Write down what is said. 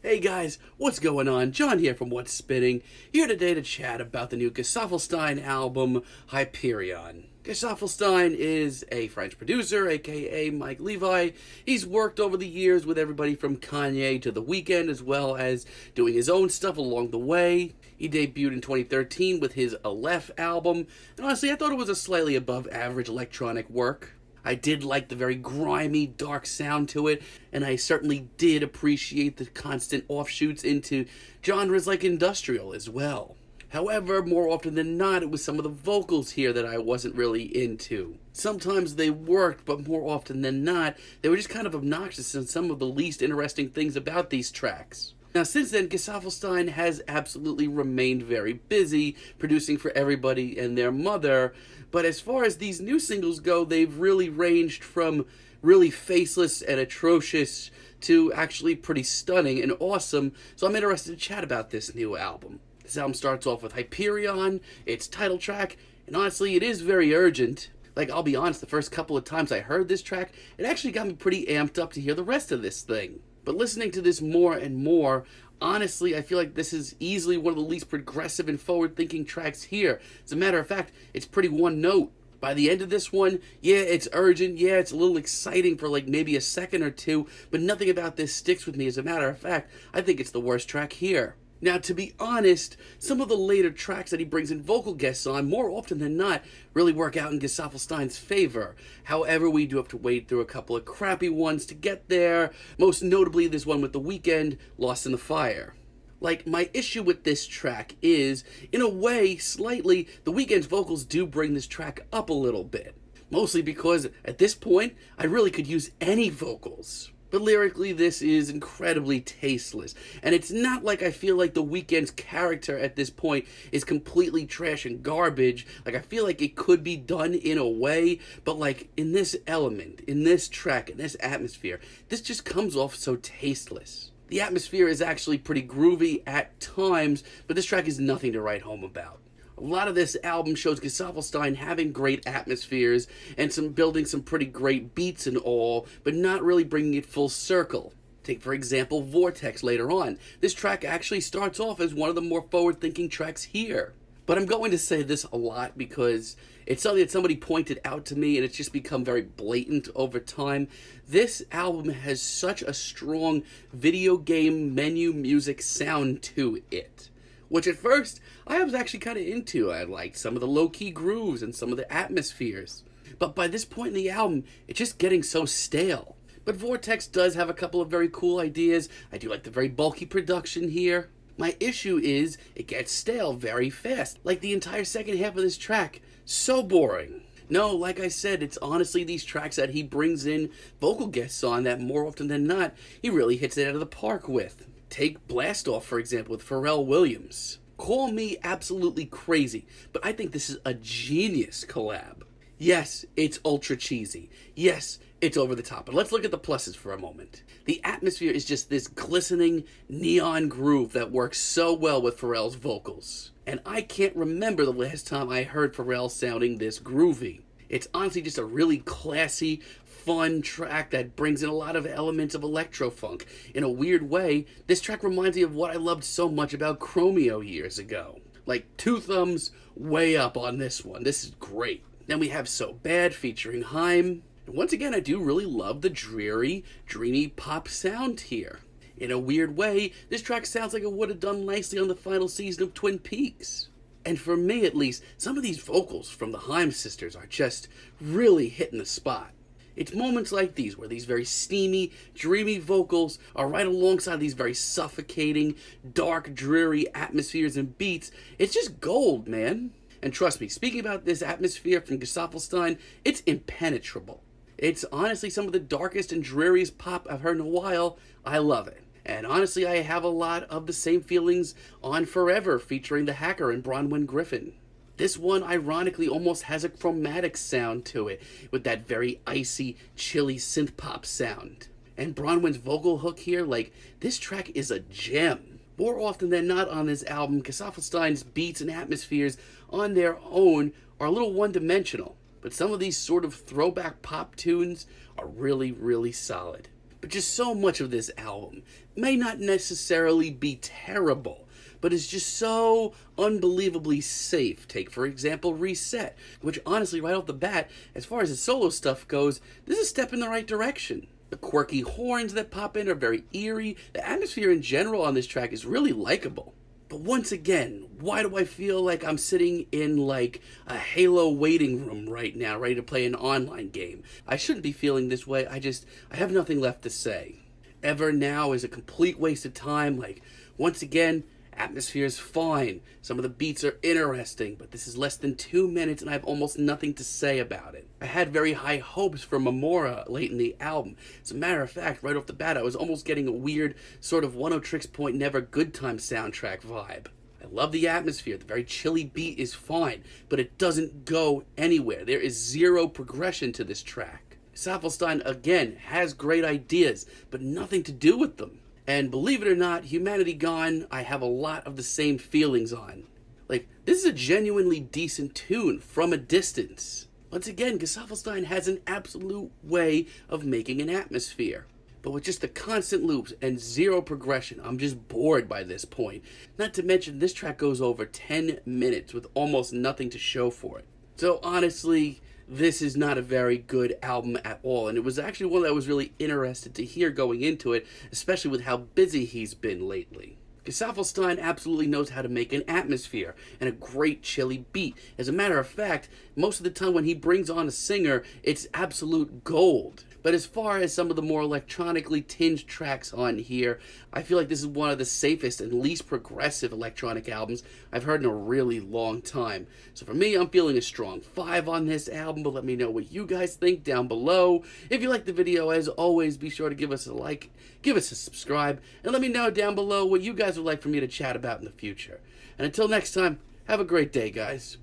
Hey guys, what's going on? John here from What's Spinning, here today to chat about the new Gesaffelstein album, Hyperion. Gesaffelstein is a French producer, aka Mike Levi. He's worked over the years with everybody from Kanye to The Weeknd, as well as doing his own stuff along the way. He debuted in 2013 with his Aleph album, and honestly I thought it was a slightly above average electronic work. I did like the very grimy, dark sound to it, and I certainly did appreciate the constant offshoots into genres like industrial as well. However, more often than not, it was some of the vocals here that I wasn't really into. Sometimes they worked, but more often than not, they were just kind of obnoxious and some of the least interesting things about these tracks. Now, since then, Gesaffelstein has absolutely remained very busy, producing for everybody and their mother, but as far as these new singles go, they've really ranged from really faceless and atrocious to actually pretty stunning and awesome, so I'm interested to chat about this new album. This album starts off with Hyperion, its title track, and honestly, it is very urgent. Like, I'll be honest, the first couple of times I heard this track, it actually got me pretty amped up to hear the rest of this thing. But listening to this more and more, honestly, I feel like this is easily one of the least progressive and forward-thinking tracks here. As a matter of fact, it's pretty one note. By the end of this one, yeah, it's urgent, yeah, it's a little exciting for like maybe a second or two, but nothing about this sticks with me. As a matter of fact, I think it's the worst track here. Now, to be honest, some of the later tracks that he brings in vocal guests on, more often than not, really work out in Gesaffelstein's favor. However, we do have to wade through a couple of crappy ones to get there, most notably this one with The Weeknd, Lost in the Fire. Like, my issue with this track is, in a way, slightly, The Weeknd's vocals do bring this track up a little bit. Mostly because, at this point, I really could use any vocals. But lyrically, this is incredibly tasteless. And it's not like I feel like The Weeknd's character at this point is completely trash and garbage. Like, I feel like it could be done in a way, but like, in this element, in this track, in this atmosphere, this just comes off so tasteless. The atmosphere is actually pretty groovy at times, but this track is nothing to write home about. A lot of this album shows Gesaffelstein having great atmospheres and building some pretty great beats and all, but not really bringing it full circle. Take, for example, Vortex later on. This track actually starts off as one of the more forward-thinking tracks here. But I'm going to say this a lot because it's something that somebody pointed out to me and it's just become very blatant over time. This album has such a strong video game menu music sound to it, which at first I was actually kind of into. I liked some of the low-key grooves and some of the atmospheres. But by this point in the album, it's just getting so stale. But Vortex does have a couple of very cool ideas. I do like the very bulky production here. My issue is it gets stale very fast, like the entire second half of this track. So boring. No, like I said, it's honestly these tracks that he brings in vocal guests on that more often than not, he really hits it out of the park with. Take Blast Off, for example, with Pharrell Williams. Call me absolutely crazy, but I think this is a genius collab. Yes, it's ultra cheesy. Yes, it's over the top. But let's look at the pluses for a moment. The atmosphere is just this glistening neon groove that works so well with Pharrell's vocals. And I can't remember the last time I heard Pharrell sounding this groovy. It's honestly just a really classy, fun track that brings in a lot of elements of electro-funk. In a weird way, this track reminds me of what I loved so much about Chromeo years ago. Like, 2 thumbs way up on this one. This is great. Then we have So Bad Featuring Haim. And once again, I do really love the dreary, dreamy pop sound here. In a weird way, this track sounds like it would have done nicely on the final season of Twin Peaks. And for me at least, some of these vocals from the Haim sisters are just really hitting the spot. It's moments like these where these very steamy, dreamy vocals are right alongside these very suffocating, dark, dreary atmospheres and beats. It's just gold, man. And trust me, speaking about this atmosphere from Gesaffelstein, it's impenetrable. It's honestly some of the darkest and dreariest pop I've heard in a while. I love it. And honestly, I have a lot of the same feelings on Forever featuring the Hacker and Bronwyn Griffin. This one, ironically, almost has a chromatic sound to it, with that very icy, chilly synth-pop sound. And Bronwyn's vocal hook here, like, this track is a gem. More often than not on this album, Gesaffelstein's beats and atmospheres on their own are a little one-dimensional, but some of these sort of throwback pop tunes are really, really solid. but just so much of this album may not necessarily be terrible, but it's just so unbelievably safe. Take, for example, Reset, which honestly, right off the bat, as far as the solo stuff goes, this is a step in the right direction. The quirky horns that pop in are very eerie. The atmosphere in general on this track is really likable. But once again, why do I feel like I'm sitting in like a Halo waiting room right now, ready to play an online game? I shouldn't be feeling this way. I have nothing left to say. Ever Now is a complete waste of time. Like, once again, atmosphere is fine. Some of the beats are interesting, but this is less than 2 minutes and I have almost nothing to say about it. I had very high hopes for Memora late in the album. As a matter of fact, right off the bat, I was almost getting a weird sort of One O Tricks Point Never Good Time soundtrack vibe. I love the atmosphere. The very chilly beat is fine, but it doesn't go anywhere. There is zero progression to this track. Gesaffelstein, again, has great ideas, but nothing to do with them. And believe it or not, Humanity Gone, I have a lot of the same feelings on. Like, this is a genuinely decent tune from a distance. Once again, Gesaffelstein has an absolute way of making an atmosphere. But with just the constant loops and zero progression, I'm just bored by this point. Not to mention, this track goes over 10 minutes with almost nothing to show for it. So honestly, this is not a very good album at all, and it was actually one that I was really interested to hear going into it, especially with how busy he's been lately. Gesaffelstein absolutely knows how to make an atmosphere and a great chilly beat. As a matter of fact, most of the time when he brings on a singer, it's absolute gold. But as far as some of the more electronically tinged tracks on here, I feel like this is one of the safest and least progressive electronic albums I've heard in a really long time. So for me, I'm feeling a strong 5 on this album, but let me know what you guys think down below. If you liked the video, as always, be sure to give us a like, give us a subscribe, and let me know down below what you guys would like for me to chat about in the future. And until next time, have a great day, guys.